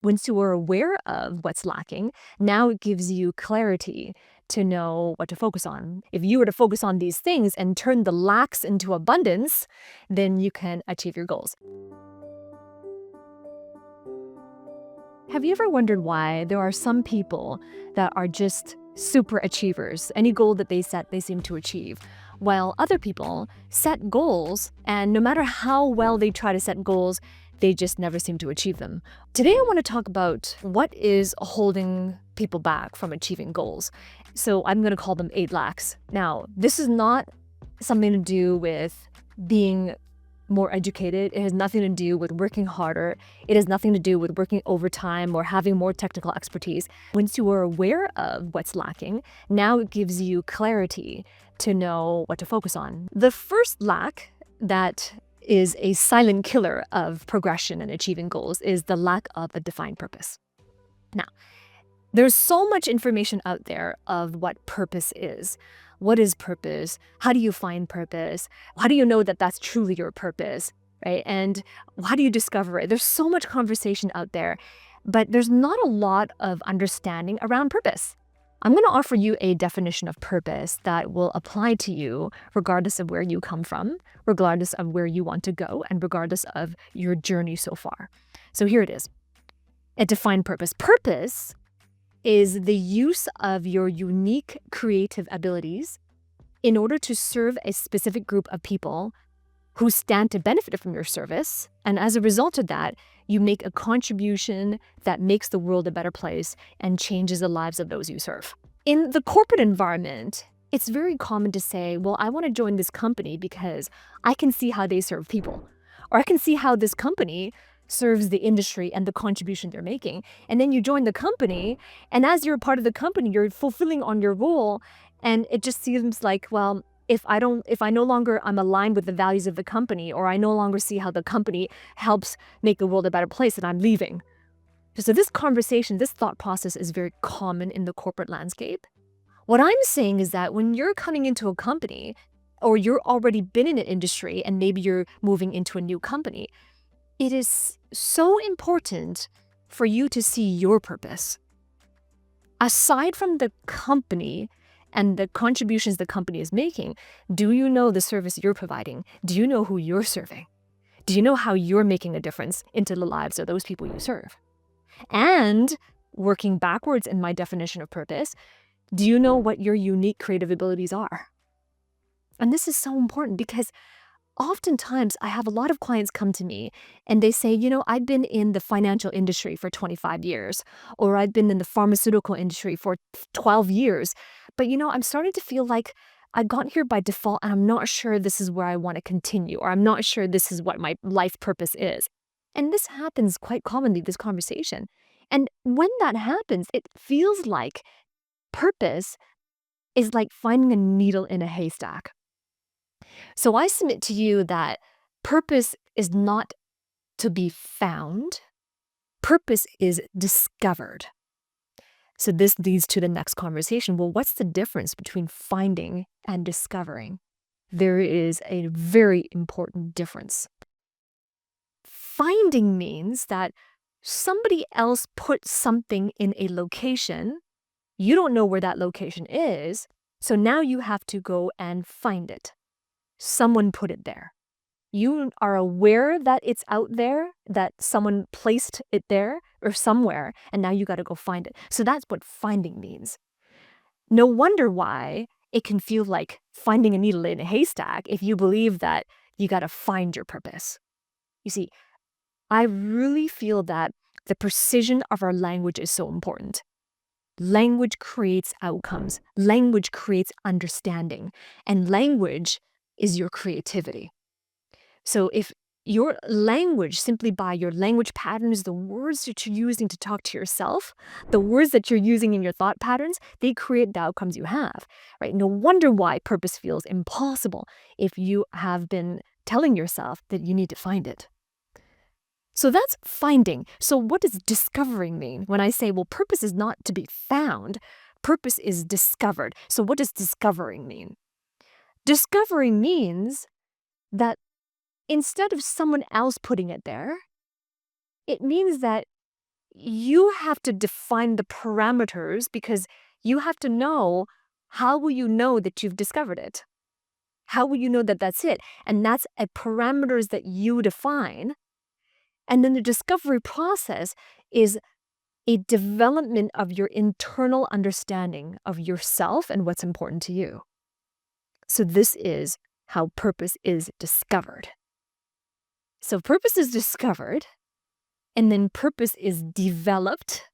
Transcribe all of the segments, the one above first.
Once you are aware of what's lacking, now it gives you clarity to know what to focus on. If you were to focus on these things and turn the lacks into abundance, then you can achieve your goals. Have you ever wondered why there are some people that are just super achievers? Any goal that they set, they seem to achieve, while other people set goals, and no matter how well they try to set goals, they just never seem to achieve them. Today, I want to talk about what is holding people back from achieving goals. So I'm going to call them 8 lacks. Now, this is not something to do with being more educated. It has nothing to do with working harder. It has nothing to do with working overtime or having more technical expertise. Once you are aware of what's lacking, now it gives you clarity to know what to focus on. The first lack that is a silent killer of progression and achieving goals is the lack of a defined purpose. Now, there's so much information out there of what purpose is. What is purpose? How do you find purpose? How do you know that that's truly your purpose, right? And how do you discover it? There's so much conversation out there, but there's not a lot of understanding around purpose. I'm going to offer you a definition of purpose that will apply to you regardless of where you come from, regardless of where you want to go, and regardless of your journey so far. So here it is. A defined purpose. Purpose is the use of your unique creative abilities in order to serve a specific group of people who stand to benefit from your service. And as a result of that, you make a contribution that makes the world a better place and changes the lives of those you serve. In the corporate environment, it's very common to say, well, I want to join this company because I can see how they serve people, or I can see how this company serves the industry and the contribution they're making. And then you join the company, and as you're a part of the company, you're fulfilling on your role. And it just seems like, well, if I no longer I'm aligned with the values of the company, or I no longer see how the company helps make the world a better place, then I'm leaving. So this conversation, this thought process is very common in the corporate landscape. What I'm saying is that when you're coming into a company, or you're already been in an industry and maybe you're moving into a new company, it is so important for you to see your purpose. Aside from the company and the contributions the company is making, do you know the service you're providing? Do you know who you're serving? Do you know how you're making a difference into the lives of those people you serve? And working backwards in my definition of purpose, do you know what your unique creative abilities are? And this is so important because oftentimes I have a lot of clients come to me and they say, I've been in the financial industry for 25 years, or I've been in the pharmaceutical industry for 12 years. But, I'm starting to feel like I got here by default and I'm not sure this is where I want to continue, or I'm not sure this is what my life purpose is. And this happens quite commonly, this conversation. And when that happens, it feels like purpose is like finding a needle in a haystack. So I submit to you that purpose is not to be found. Purpose is discovered. So this leads to the next conversation. Well, what's the difference between finding and discovering? There is a very important difference. Finding means that somebody else put something in a location. You don't know where that location is, so now you have to go and find it. Someone put it there. You are aware that it's out there, that someone placed it there or somewhere, and now you got to go find it. So that's what finding means. No wonder why it can feel like finding a needle in a haystack if you believe that you got to find your purpose. You see, I really feel that the precision of our language is so important. Language creates outcomes. Language creates understanding. And language is your creativity. So if your language, simply by your language patterns, the words that you're using to talk to yourself, the words that you're using in your thought patterns, they create the outcomes you have, right? No wonder why purpose feels impossible if you have been telling yourself that you need to find it. So that's finding. So what does discovering mean? When I say, well, purpose is not to be found, purpose is discovered. So what does discovering mean? Discovering means that instead of someone else putting it there, it means that you have to define the parameters because you have to know, how will you know that you've discovered it? How will you know that that's it? And that's a parameters that you define. And then the discovery process is a development of your internal understanding of yourself and what's important to you. So this is how purpose is discovered. So purpose is discovered, and then purpose is developed,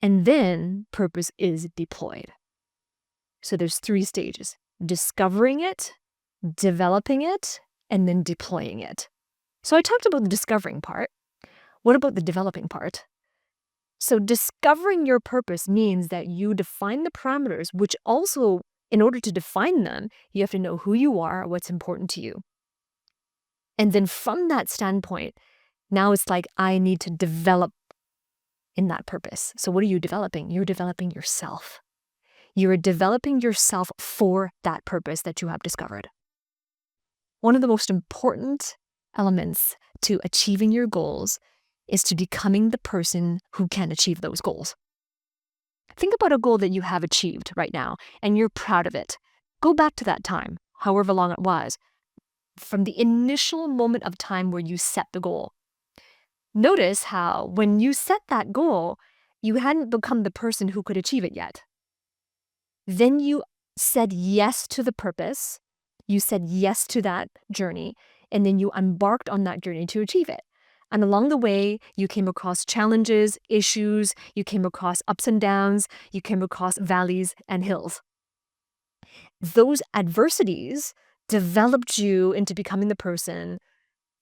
and then purpose is deployed. So there's 3 stages: discovering it, developing it, and then deploying it. So I talked about the discovering part. What about the developing part? So discovering your purpose means that you define the parameters, which also, in order to define them, you have to know who you are, what's important to you. And then from that standpoint, now it's like, I need to develop in that purpose. So what are you developing? You're developing yourself. You're developing yourself for that purpose that you have discovered. One of the most important elements to achieving your goals is to becoming the person who can achieve those goals. Think about a goal that you have achieved right now and you're proud of it. Go back to that time, however long it was, from the initial moment of time where you set the goal. Notice how when you set that goal, you hadn't become the person who could achieve it yet. Then you said yes to the purpose, you said yes to that journey, and then you embarked on that journey to achieve it. And along the way, you came across challenges, issues, you came across ups and downs, you came across valleys and hills. Those adversities developed you into becoming the person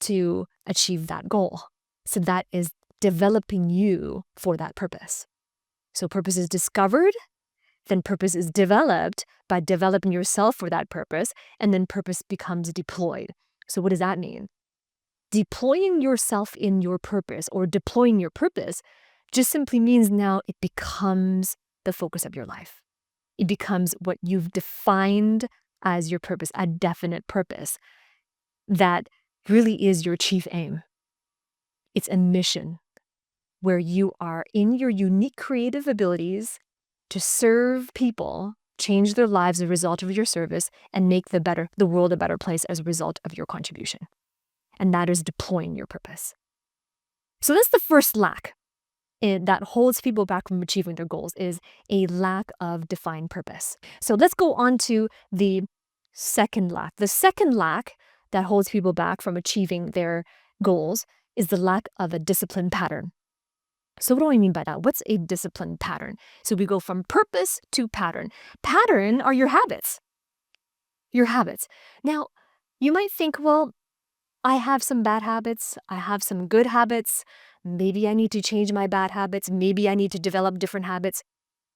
to achieve that goal. So that is developing you for that purpose. So purpose is discovered, then purpose is developed by developing yourself for that purpose, and then purpose becomes deployed. So what does that mean? Deploying yourself in your purpose or deploying your purpose just simply means now it becomes the focus of your life. It becomes what you've defined as your purpose, a definite purpose that really is your chief aim. It's a mission where you are in your unique creative abilities to serve people, change their lives as a result of your service, and make the world a better place as a result of your contribution. And that is deploying your purpose. So that's the first lack that holds people back from achieving their goals, is a lack of defined purpose. So let's go on to the second lack. The second lack that holds people back from achieving their goals is the lack of a disciplined pattern. So what do I mean by that? What's a disciplined pattern? So we go from purpose to pattern. Pattern are your habits. Your habits. Now, you might think, well, I have some bad habits. I have some good habits. Maybe I need to change my bad habits. Maybe I need to develop different habits.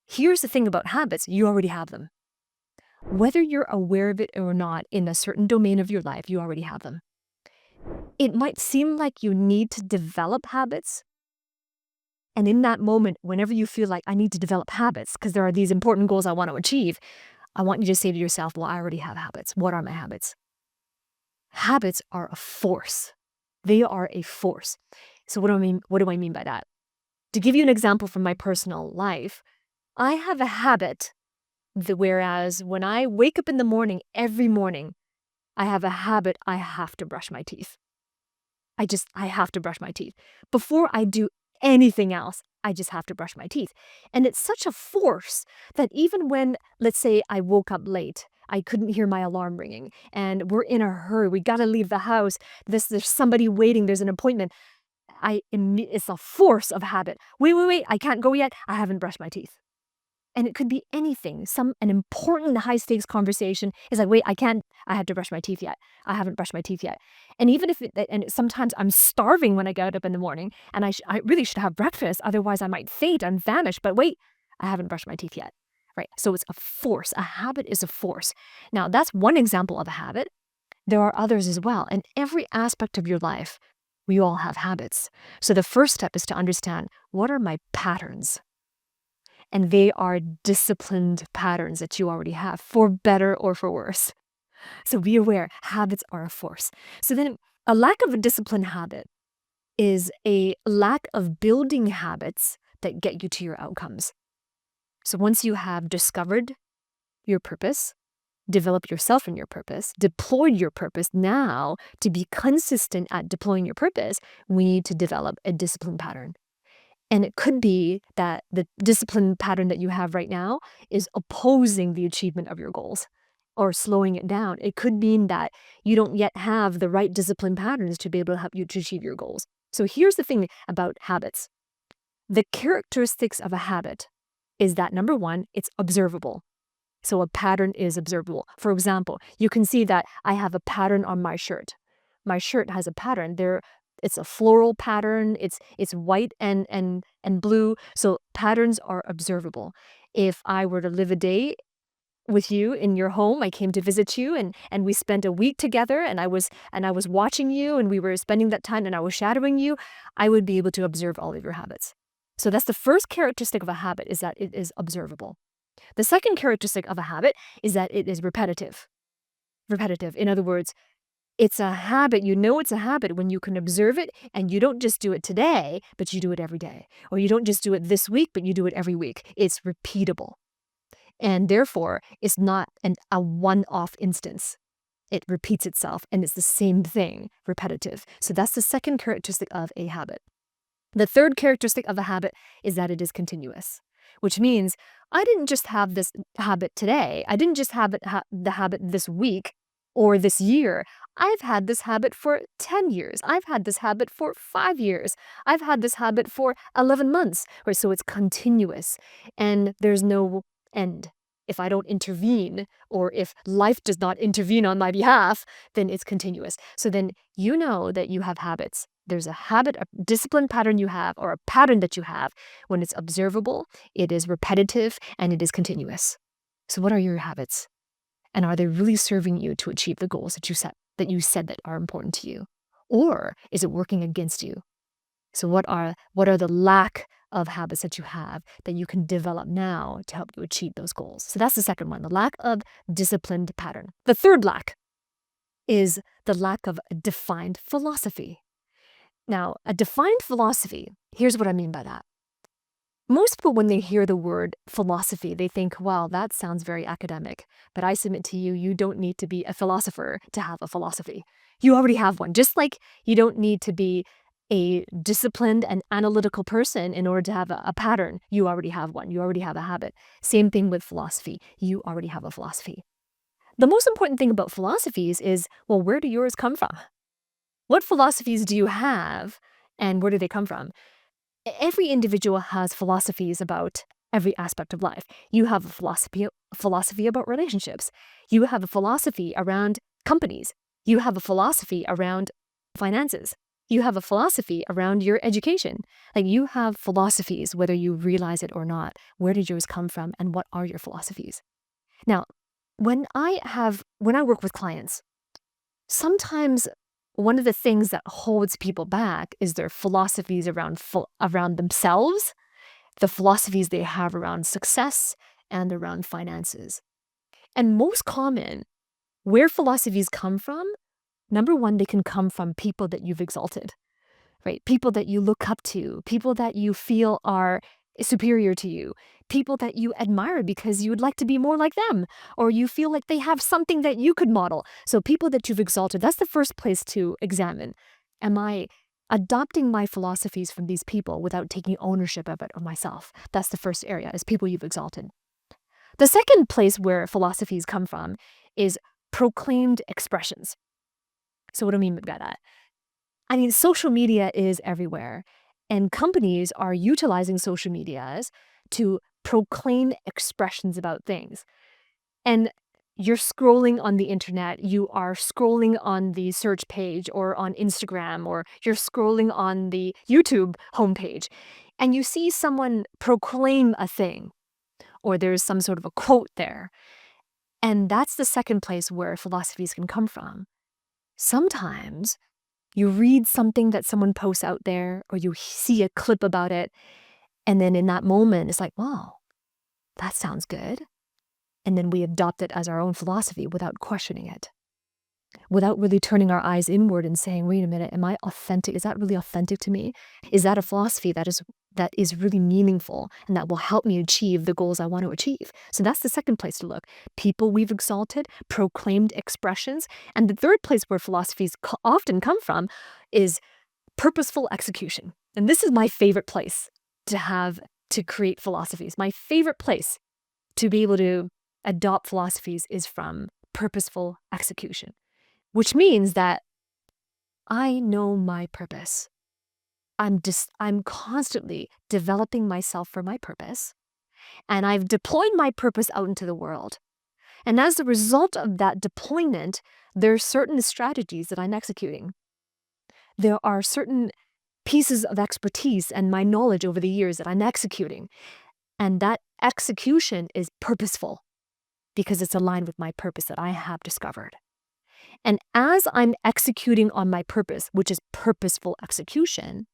Here's the thing about habits. You already have them. Whether you're aware of it or not in a certain domain of your life, you already have them. It might seem like you need to develop habits. And in that moment, whenever you feel like I need to develop habits because there are these important goals I want to achieve, I want you to say to yourself, well, I already have habits. What are my habits? Habits are a force. They are a force. So what do I mean? What do I mean by that? To give you an example from my personal life, I have a habit that whereas when I wake up in the morning, every morning, I have a habit, I have to brush my teeth. I have to brush my teeth. Before I do anything else, I just have to brush my teeth. And it's such a force that even when, let's say I woke up late, I couldn't hear my alarm ringing, and we're in a hurry, we got to leave the house, there's somebody waiting, there's an appointment, it's a force of habit. Wait, I can't go yet, I haven't brushed my teeth. And it could be anything, an important high stakes conversation is like, wait, I have to brush my teeth yet. I haven't brushed my teeth yet. And even if sometimes I'm starving when I get up in the morning and I really should have breakfast. Otherwise I might faint and vanish, but wait, I haven't brushed my teeth yet. Right. So it's a force. A habit is a force. Now that's one example of a habit. There are others as well. In every aspect of your life, we all have habits. So the first step is to understand, what are my patterns? And they are disciplined patterns that you already have, for better or for worse. So be aware, habits are a force. So then a lack of a disciplined habit is a lack of building habits that get you to your outcomes. So once you have discovered your purpose, developed yourself in your purpose, deployed your purpose, now to be consistent at deploying your purpose, we need to develop a discipline pattern. And it could be that the discipline pattern that you have right now is opposing the achievement of your goals or slowing it down. It could mean that you don't yet have the right discipline patterns to be able to help you to achieve your goals. So here's the thing about habits. The characteristics of a habit is that, number one, it's observable. So a pattern is observable. For example, you can see that I have a pattern on my shirt. My shirt has a pattern. It's a floral pattern. It's white and blue. So patterns are observable. If I were to live a day with you in your home, I came to visit you and we spent a week together and I was watching you and we were spending that time and I was shadowing you, I would be able to observe all of your habits. So that's the first characteristic of a habit, is that it is observable. The second characteristic of a habit is that it is repetitive. Repetitive. In other words, it's a habit. You know it's a habit when you can observe it and you don't just do it today, but you do it every day. Or you don't just do it this week, but you do it every week. It's repeatable. And therefore, it's not a one-off instance. It repeats itself and it's the same thing, repetitive. So that's the second characteristic of a habit. The third characteristic of a habit is that it is continuous, which means I didn't just have this habit today. I didn't just have the habit this week or this year. I've had this habit for 10 years. I've had this habit for 5 years. I've had this habit for 11 months. Right? So it's continuous and there's no end. If I don't intervene or if life does not intervene on my behalf, then it's continuous. So then you know that you have habits. There's a habit, a discipline pattern you have, or a pattern that you have when it's observable, it is repetitive, and it is continuous. So what are your habits? And are they really serving you to achieve the goals that you said that are important to you? Or is it working against you? So what are the lack of habits that you have that you can develop now to help you achieve those goals? So that's the second one, the lack of disciplined pattern. The third lack is the lack of a defined philosophy. Now, a defined philosophy, here's what I mean by that. Most people, when they hear the word philosophy, they think, wow, that sounds very academic. But I submit to you, you don't need to be a philosopher to have a philosophy. You already have one. Just like you don't need to be a disciplined and analytical person in order to have a pattern. You already have one. You already have a habit. Same thing with philosophy. You already have a philosophy. The most important thing about philosophies is, well, where do yours come from? What philosophies do you have and where do they come from? Every individual has philosophies about every aspect of life. You have a philosophy about relationships. You have a philosophy around companies. You have a philosophy around finances. You have a philosophy around your education. Like, you have philosophies, whether you realize it or not. Where did yours come from and what are your philosophies? Now, when I work with clients, sometimes one of the things that holds people back is their philosophies around themselves, the philosophies they have around success and around finances. And most common, where philosophies come from, number one, they can come from people that you've exalted, right? People that you look up to, people that you feel are superior to you, people that you admire because you would like to be more like them, or you feel like they have something that you could model. So people that you've exalted, that's the first place to examine. Am I adopting my philosophies from these people without taking ownership of it or myself? That's the first area, is people you've exalted. The second place where philosophies come from is proclaimed expressions. So what do I mean by that? I mean, social media is everywhere, and companies are utilizing social medias to proclaim expressions about things. And you're scrolling on the internet, you are scrolling on the search page or on Instagram, or you're scrolling on the YouTube homepage, and you see someone proclaim a thing, or there's some sort of a quote there. And that's the second place where philosophies can come from. Sometimes you read something that someone posts out there, or you see a clip about it, and then in that moment, it's like, wow, that sounds good. And then we adopt it as our own philosophy without questioning it. without really turning our eyes inward and saying, wait a minute, am I authentic? Is that really authentic to me? Is that a philosophy that is really meaningful and that will help me achieve the goals I want to achieve? So that's the second place to look. People we've exalted, proclaimed expressions. And the third place where philosophies often come from is purposeful execution. And this is my favorite place to create philosophies. My favorite place to be able to adopt philosophies is from purposeful execution, which means that I know my purpose. I'm constantly developing myself for my purpose, and I've deployed my purpose out into the world. And as a result of that deployment, there are certain strategies that I'm executing. There are certain pieces of expertise and my knowledge over the years that I'm executing. And that execution is purposeful because it's aligned with my purpose that I have discovered. And as I'm executing on my purpose, which is purposeful execution,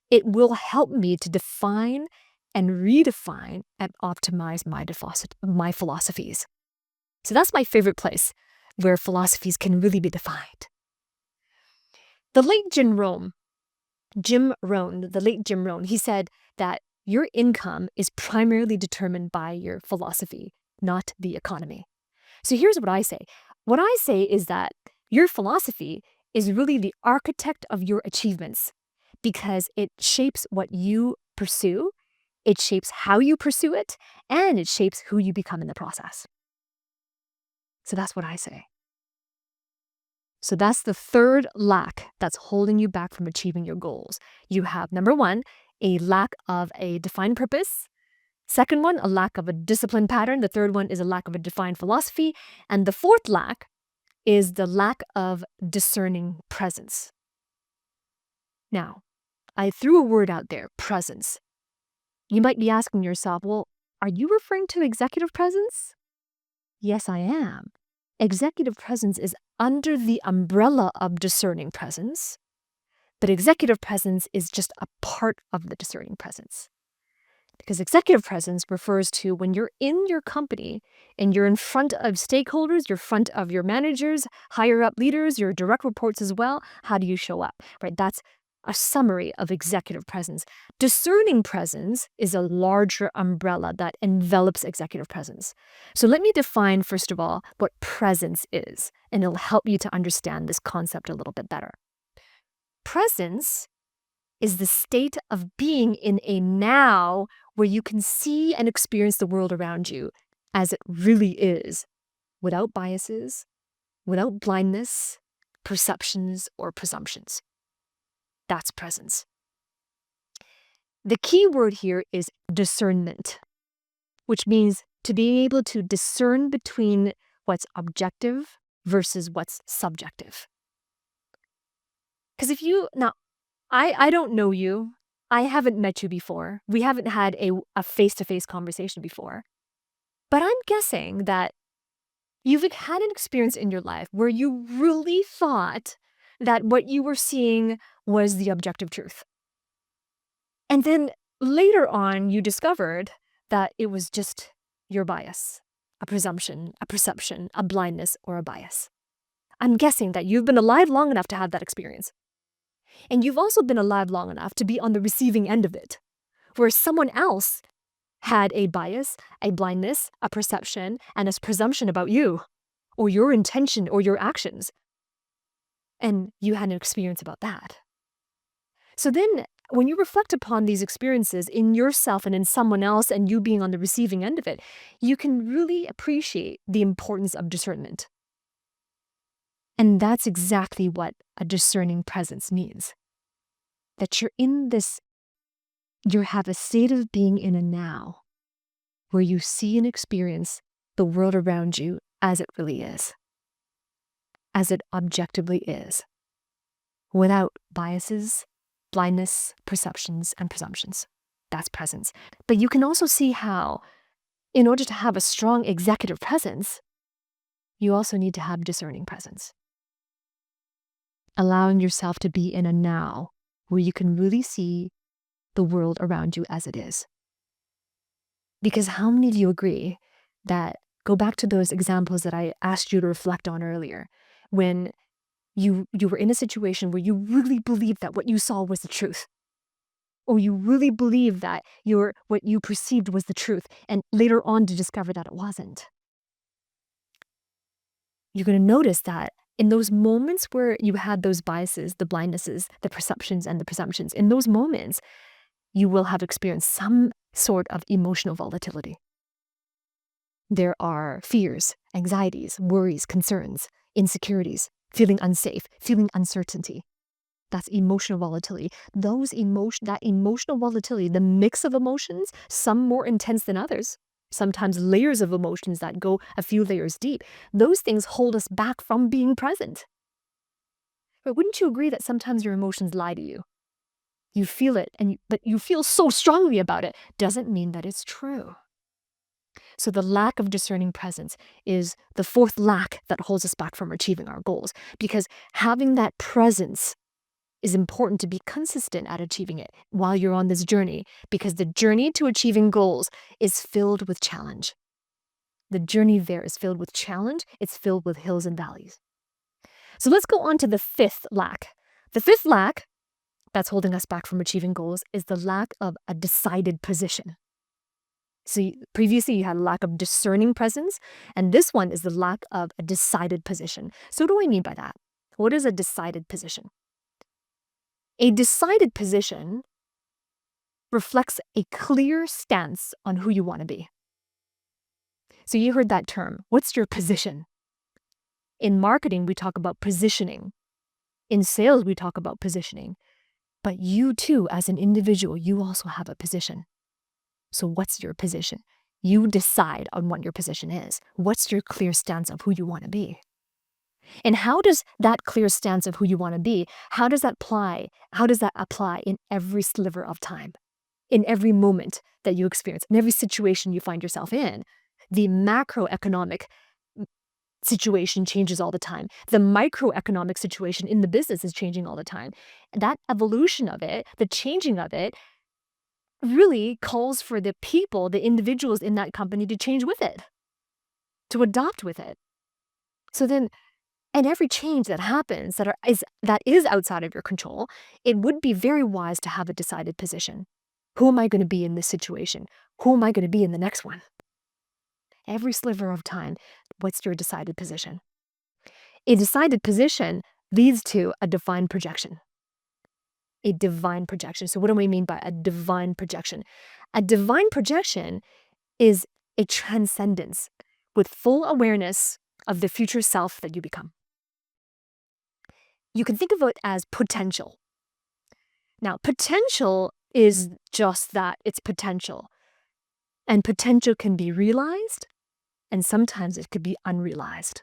it will help me to define and redefine and optimize my philosophies. So that's my favorite place where philosophies can really be defined. The late Jim Rohn, he said that your income is primarily determined by your philosophy, not the economy. So here's what I say. What I say is that your philosophy is really the architect of your achievements because it shapes what you pursue, it shapes how you pursue it, and it shapes who you become in the process. So that's what I say. So that's the third lack that's holding you back from achieving your goals. You have, number one, a lack of a defined purpose. Second one, a lack of a discipline pattern. The third one is a lack of a defined philosophy. And the fourth lack is the lack of discerning presence. Now, I threw a word out there, presence. You might be asking yourself, well, are you referring to executive presence? Yes, I am. Executive presence is under the umbrella of discerning presence, but executive presence is just a part of the discerning presence. Because executive presence refers to when you're in your company and you're in front of stakeholders, you're in front of your managers, higher up leaders, your direct reports as well. How do you show up, right? That's a summary of executive presence. Discerning presence is a larger umbrella that envelops executive presence. So let me define, first of all, what presence is, and it'll help you to understand this concept a little bit better. Presence is the state of being in a now where you can see and experience the world around you as it really is, without biases, without blindness, perceptions, or presumptions. That's presence. The key word here is discernment, which means to be able to discern between what's objective versus what's subjective. Because I don't know you. I haven't met you before. We haven't had a face-to-face conversation before. But I'm guessing that you've had an experience in your life where you really thought that what you were seeing was the objective truth. And then later on, you discovered that it was just your bias, a presumption, a perception, a blindness, or a bias. I'm guessing that you've been alive long enough to have that experience. And you've also been alive long enough to be on the receiving end of it, where someone else had a bias, a blindness, a perception, and a presumption about you, or your intention, or your actions. And you had an experience about that. So then, when you reflect upon these experiences in yourself and in someone else, and you being on the receiving end of it, you can really appreciate the importance of discernment. And that's exactly what a discerning presence means. That you have a state of being in a now, where you see and experience the world around you as it really is, as it objectively is, without biases, blindness, perceptions, and presumptions. That's presence. But you can also see how, in order to have a strong executive presence, you also need to have discerning presence. Allowing yourself to be in a now where you can really see the world around you as it is. Because how many of you agree that, go back to those examples that I asked you to reflect on earlier, when you were in a situation where you really believed that what you saw was the truth, or you really believed that what you perceived was the truth, and later on to discover that it wasn't. You're going to notice that in those moments where you had those biases, the blindnesses, the perceptions, and the presumptions, in those moments, you will have experienced some sort of emotional volatility. There are fears, anxieties, worries, concerns, insecurities, feeling unsafe, feeling uncertainty. That's emotional volatility. That emotional volatility, the mix of emotions, some more intense than others, sometimes layers of emotions that go a few layers deep, those things hold us back from being present. But wouldn't you agree that sometimes your emotions lie to you? You feel it, but you feel so strongly about it, doesn't mean that it's true. So the lack of discerning presence is the fourth lack that holds us back from achieving our goals, because having that presence is important to be consistent at achieving it while you're on this journey, because the journey to achieving goals is filled with challenge. The journey there is filled with challenge. It's filled with hills and valleys. So let's go on to the fifth lack. The fifth lack that's holding us back from achieving goals is the lack of a decided position. So previously you had a lack of discerning presence, and this one is the lack of a decided position. So what do I mean by that? What is a decided position? A decided position reflects a clear stance on who you want to be. So you heard that term. What's your position? In marketing, we talk about positioning. In sales, we talk about positioning. But you too, as an individual, you also have a position. So what's your position? You decide on what your position is. What's your clear stance of who you want to be? And how does that clear stance of who you want to be, how does that apply? How does that apply in every sliver of time? In every moment that you experience, in every situation you find yourself in? The macroeconomic situation changes all the time. The microeconomic situation in the business is changing all the time. That evolution of it, the changing of it, really calls for the people, the individuals in that company to change with it, to adopt with it. So then, and every change that happens that is outside of your control, it would be very wise to have a decided position. Who am I going to be in this situation? Who am I going to be in the next one? Every sliver of time, what's your decided position? A decided position leads to a divine projection. A divine projection. So what do we mean by a divine projection? A divine projection is a transcendence with full awareness of the future self that you become. You can think of it as potential. Now, potential is just that, it's potential. And potential can be realized, and sometimes it could be unrealized.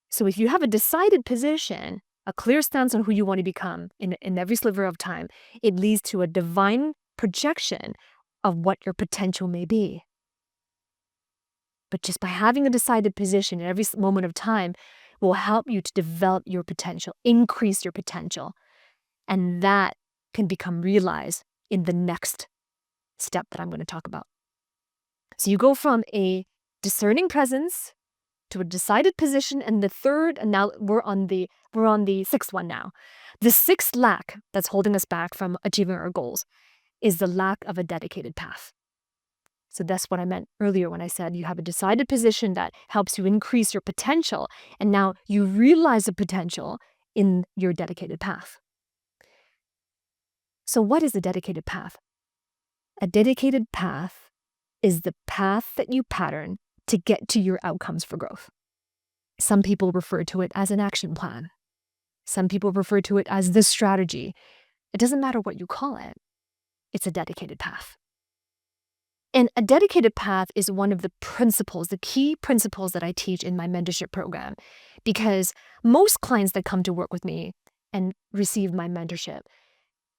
So if you have a decided position, a clear stance on who you want to become in every sliver of time, it leads to a divine projection of what your potential may be. But just by having a decided position in every moment of time will help you to develop your potential, increase your potential, and that can become realized in the next step that I'm going to talk about. So you go from a discerning presence to a decided position, and the third, and now we're on the sixth one now. The sixth lack that's holding us back from achieving our goals is the lack of a dedicated path. So that's what I meant earlier when I said you have a decided position that helps you increase your potential, and now you realize the potential in your dedicated path. So what is a dedicated path? A dedicated path is the path that you pattern to get to your outcomes for growth. Some people refer to it as an action plan. Some people refer to it as the strategy. It doesn't matter what you call it. It's a dedicated path. And a dedicated path is one of the principles, the key principles that I teach in my mentorship program, because most clients that come to work with me and receive my mentorship,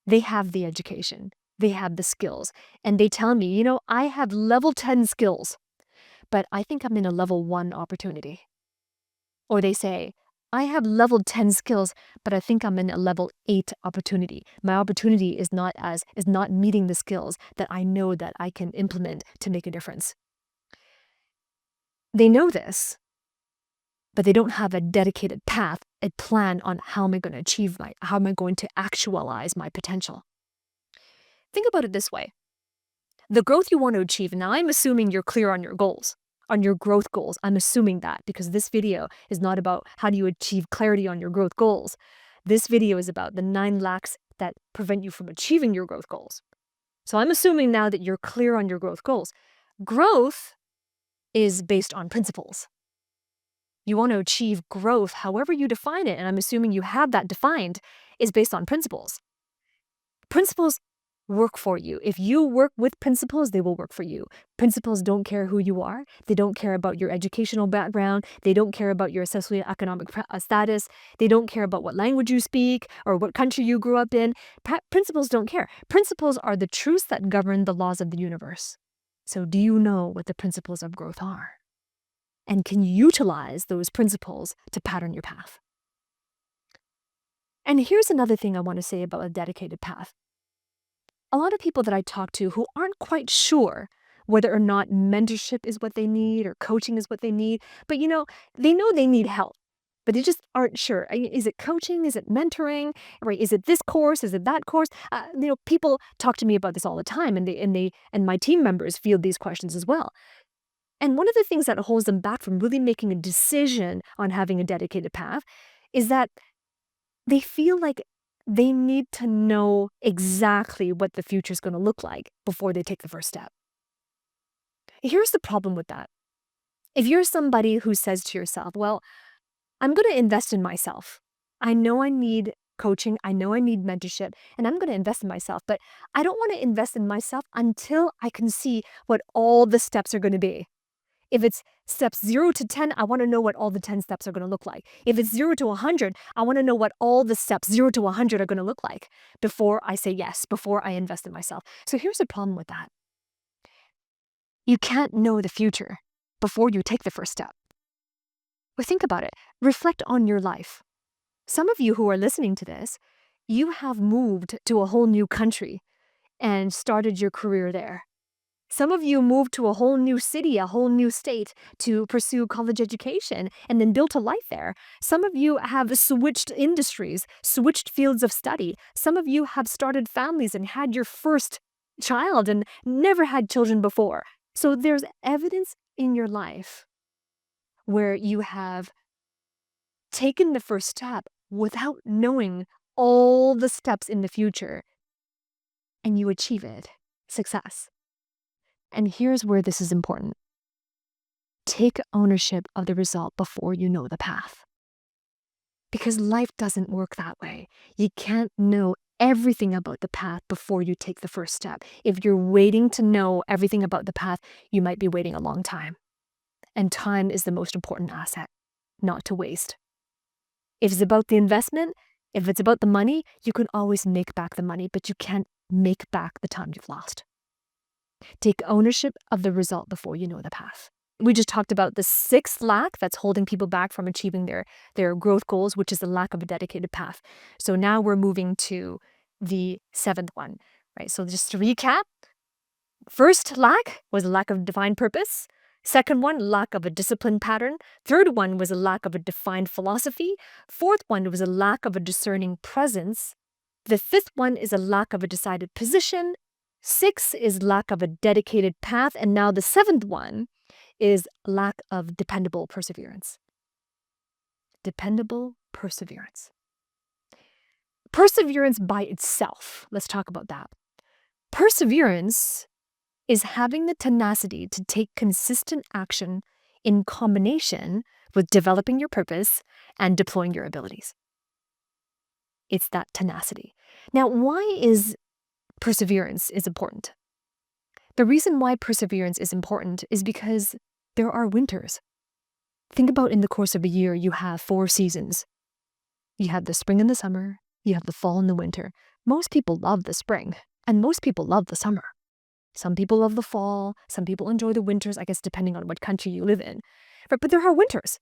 they have the education, they have the skills, and they tell me, I have level 10 skills, but I think I'm in a level 1 opportunity. Or they say, I have level 10 skills, but I think I'm in a level 8 opportunity. My opportunity is not meeting the skills that I know that I can implement to make a difference. They know this, but they don't have a dedicated path, a plan on how am I going to actualize my potential. Think about it this way. The growth you want to achieve, now I'm assuming you're clear on your goals, on your growth goals. I'm assuming that because this video is not about how do you achieve clarity on your growth goals. This video is about the 9 lacks that prevent you from achieving your growth goals. So I'm assuming now that you're clear on your growth goals. Growth is based on principles. You want to achieve growth, however you define it, and I'm assuming you have that defined, is based on principles. Principles work for you. If you work with principles, they will work for you. Principles don't care who you are. They don't care about your educational background. They don't care about your socioeconomic status. They don't care about what language you speak or what country you grew up in. Principles don't care. Principles are the truths that govern the laws of the universe. So do you know what the principles of growth are? And can you utilize those principles to pattern your path? And here's another thing I want to say about a dedicated path. A lot of people that I talk to who aren't quite sure whether or not mentorship is what they need or coaching is what they need, but they know they need help, but they just aren't sure. Is it coaching? Is it mentoring? Right? Is it this course? Is it that course? People talk to me about this all the time, and my team members field these questions as well. And one of the things that holds them back from really making a decision on having a dedicated path is that they feel like they need to know exactly what the future is going to look like before they take the first step. Here's the problem with that. If you're somebody who says to yourself, well, I'm going to invest in myself. I know I need coaching. I know I need mentorship, and I'm going to invest in myself, but I don't want to invest in myself until I can see what all the steps are going to be. If it's steps 0 to 10, I want to know what all the 10 steps are going to look like. If it's 0 to 100, I want to know what all the steps 0 to 100 are going to look like before I say yes, before I invest in myself. So here's the problem with that. You can't know the future before you take the first step. But think about it. Reflect on your life. Some of you who are listening to this, you have moved to a whole new country and started your career there. Some of you moved to a whole new city, a whole new state to pursue college education and then built a life there. Some of you have switched industries, switched fields of study. Some of you have started families and had your first child and never had children before. So there's evidence in your life where you have taken the first step without knowing all the steps in the future, and you achieve it. Success. And here's where this is important. Take ownership of the result before you know the path. Because life doesn't work that way. You can't know everything about the path before you take the first step. If you're waiting to know everything about the path, you might be waiting a long time. And time is the most important asset, not to waste. If it's about the investment, if it's about the money, you can always make back the money, but you can't make back the time you've lost. Take ownership of the result before you know the path. We just talked about the 6th lack that's holding people back from achieving their growth goals, which is the lack of a dedicated path. So now we're moving to the 7th one, right? So just to recap, first lack was a lack of defined purpose. Second one, lack of a disciplined pattern. Third one was a lack of a defined philosophy. Fourth one was a lack of a discerning presence. The 5th one is a lack of a decided position. 6 is lack of a dedicated path. And now the 7th one is lack of dependable perseverance. Dependable perseverance. Perseverance by itself. Let's talk about that. Perseverance is having the tenacity to take consistent action in combination with developing your purpose and deploying your abilities. It's that tenacity. Now, why is perseverance important? The reason why perseverance is important is because there are winters. Think about in the course of a year, you have 4 seasons. You have the spring and the summer, you have the fall and the winter. Most people love the spring, and most people love the summer. Some people love the fall, some people enjoy the winters, I guess depending on what country you live in. But there are winters.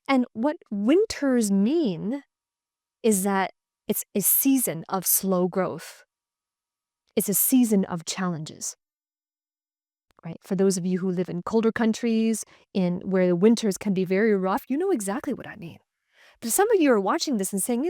And what winters mean is that it's a season of slow growth. It's a season of challenges. right? For those of you who live in colder countries, in where the winters can be very rough, you know exactly what I mean. But some of you are watching this and saying,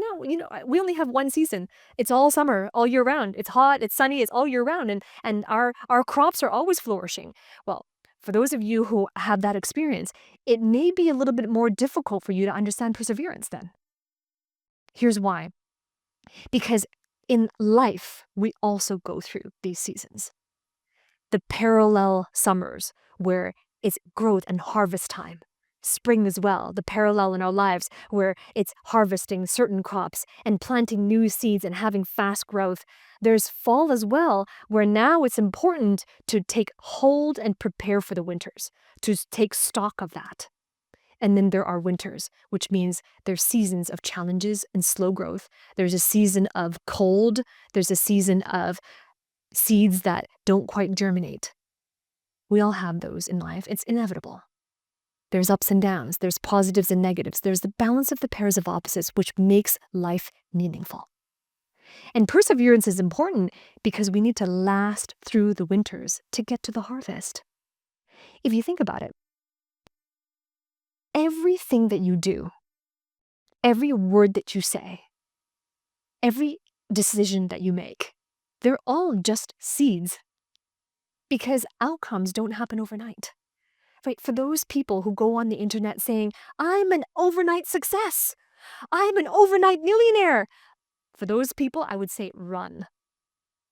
we only have one season. It's all summer, all year round. It's hot, it's sunny, it's all year round, and our crops are always flourishing. Well, for those of you who have that experience, it may be a little bit more difficult for you to understand perseverance then. Here's why. Because in life, we also go through these seasons. The parallel summers where it's growth and harvest time. Spring as well, the parallel in our lives where it's harvesting certain crops and planting new seeds and having fast growth. There's fall as well, where now it's important to take hold and prepare for the winters, to take stock of that. And then there are winters, which means there's seasons of challenges and slow growth. There's a season of cold. There's a season of seeds that don't quite germinate. We all have those in life. It's inevitable. There's ups and downs. There's positives and negatives. There's the balance of the pairs of opposites, which makes life meaningful. And perseverance is important because we need to last through the winters to get to the harvest. If you think about it, everything that you do, every word that you say, every decision that you make, they're all just seeds. Because outcomes don't happen overnight. Right? For those people who go on the internet saying, I'm an overnight success, I'm an overnight millionaire. For those people, I would say run.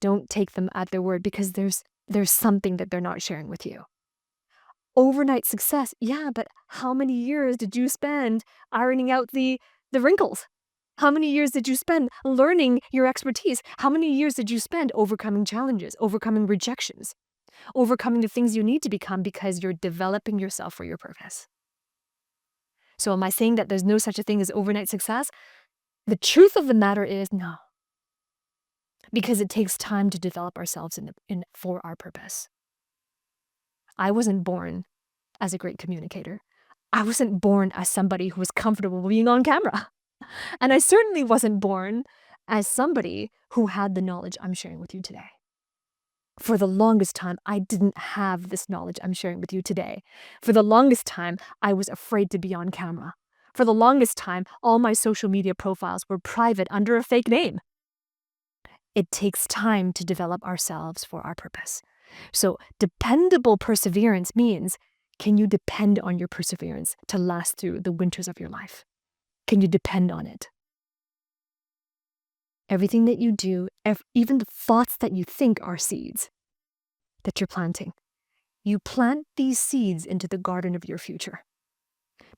Don't take them at their word because there's something that they're not sharing with you. Overnight success, yeah, but how many years did you spend ironing out the wrinkles? How many years did you spend learning your expertise? How many years did you spend overcoming challenges, overcoming rejections? Overcoming the things you need to become because you're developing yourself for your purpose. So am I saying that there's no such a thing as overnight success? The truth of the matter is no. Because it takes time to develop ourselves for our purpose. I wasn't born as a great communicator. I wasn't born as somebody who was comfortable being on camera. And I certainly wasn't born as somebody who had the knowledge I'm sharing with you today. For the longest time, I didn't have this knowledge I'm sharing with you today. For the longest time, I was afraid to be on camera. For the longest time, all my social media profiles were private under a fake name. It takes time to develop ourselves for our purpose. So dependable perseverance means, can you depend on your perseverance to last through the winters of your life? Can you depend on it? Everything that you do, even the thoughts that you think are seeds that you're planting. You plant these seeds into the garden of your future.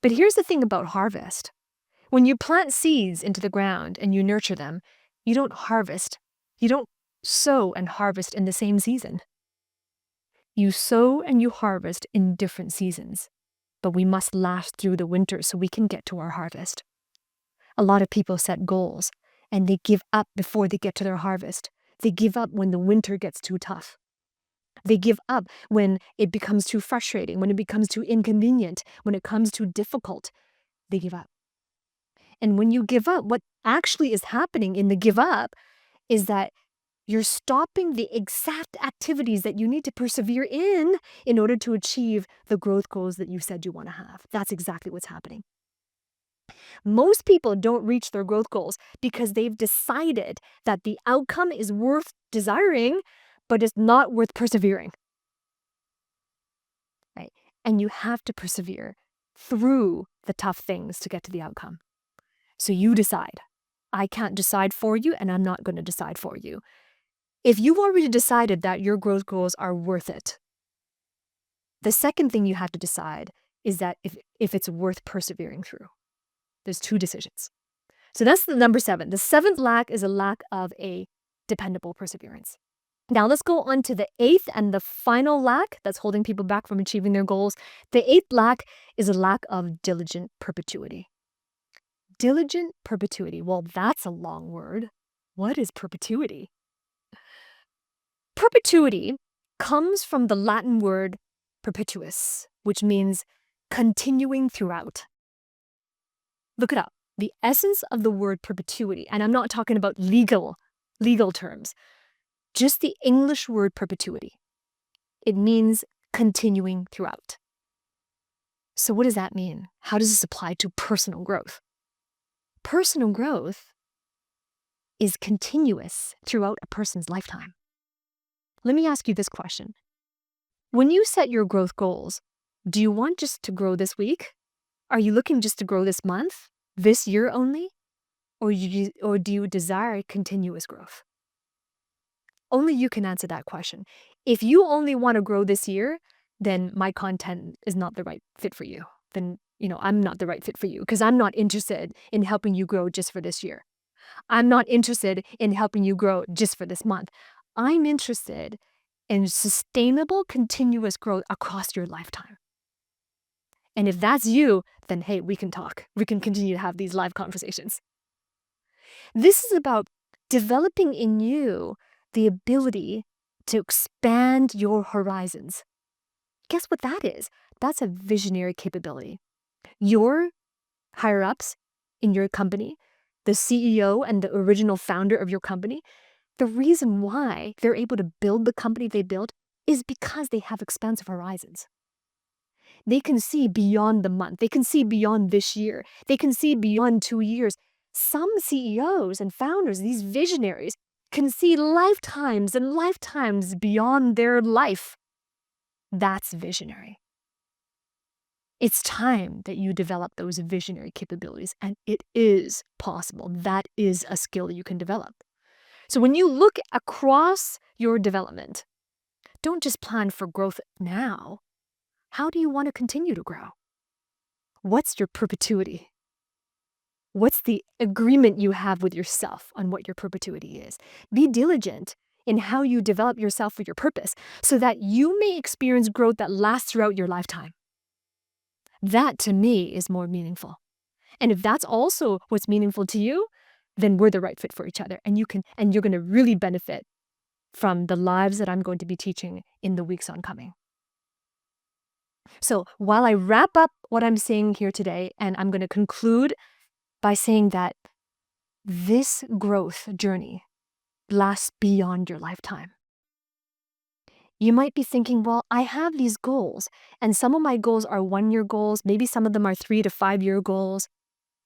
But here's the thing about harvest. When you plant seeds into the ground and you nurture them, you don't harvest. You don't sow and harvest in the same season. You sow and you harvest in different seasons. But we must last through the winter so we can get to our harvest. A lot of people set goals and they give up before they get to their harvest. They give up when the winter gets too tough. They give up when it becomes too frustrating, when it becomes too inconvenient, when it comes too difficult. They give up. And when you give up, what actually is happening in the give up is that you're stopping the exact activities that you need to persevere in order to achieve the growth goals that you said you want to have. That's exactly what's happening. Most people don't reach their growth goals because they've decided that the outcome is worth desiring, but it's not worth persevering. Right? And you have to persevere through the tough things to get to the outcome. So you decide. I can't decide for you, and I'm not going to decide for you. If you've already decided that your growth goals are worth it, the second thing you have to decide is that if it's worth persevering through. There's two decisions. So that's the number 7. The 7th lack is a lack of a dependable perseverance. Now let's go on to the 8th and the final lack that's holding people back from achieving their goals. The 8th lack is a lack of diligent perpetuity. Diligent perpetuity. Well, that's a long word. What is perpetuity? Perpetuity comes from the Latin word perpetuus, which means continuing throughout. Look it up. The essence of the word perpetuity, and I'm not talking about legal terms, just the English word perpetuity. It means continuing throughout. So what does that mean? How does this apply to personal growth? Personal growth is continuous throughout a person's lifetime. Let me ask you this question. When you set your growth goals, do you want just to grow this week? Are you looking just to grow this month, this year only? Or do you desire continuous growth? Only you can answer that question. If you only want to grow this year, then my content is not the right fit for you. Then, I'm not the right fit for you because I'm not interested in helping you grow just for this year. I'm not interested in helping you grow just for this month. I'm interested in sustainable, continuous growth across your lifetime. And if that's you, then hey, we can talk. We can continue to have these live conversations. This is about developing in you the ability to expand your horizons. Guess what that is? That's a visionary capability. Your higher-ups in your company, the CEO and the original founder of your company, the reason why they're able to build the company they built is because they have expansive horizons. They can see beyond the month. They can see beyond this year. They can see beyond 2 years. Some CEOs and founders, these visionaries, can see lifetimes and lifetimes beyond their life. That's visionary. It's time that you develop those visionary capabilities, and it is possible. That is a skill you can develop. So when you look across your development, don't just plan for growth now. How do you want to continue to grow? What's your perpetuity? What's the agreement you have with yourself on what your perpetuity is? Be diligent in how you develop yourself for your purpose so that you may experience growth that lasts throughout your lifetime. That, to me, is more meaningful. And if that's also what's meaningful to you, then we're the right fit for each other. And you're going to really benefit from the lives that I'm going to be teaching in the weeks oncoming. So while I wrap up what I'm saying here today, and I'm going to conclude by saying that this growth journey lasts beyond your lifetime. You might be thinking, well, I have these goals, and some of my goals are 1-year goals, maybe some of them are 3 to 5-year goals.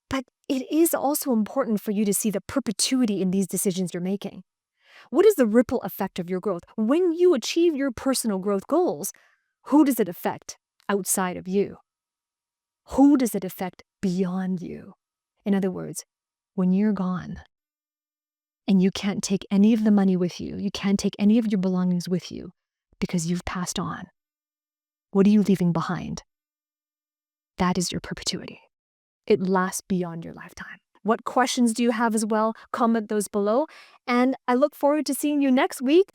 But it is also important for you to see the perpetuity in these decisions you're making. What is the ripple effect of your growth? When you achieve your personal growth goals, who does it affect outside of you? Who does it affect beyond you? In other words, when you're gone and you can't take any of the money with you, you can't take any of your belongings with you because you've passed on, what are you leaving behind? That is your perpetuity. It lasts beyond your lifetime. What questions do you have as well? Comment those below. And I look forward to seeing you next week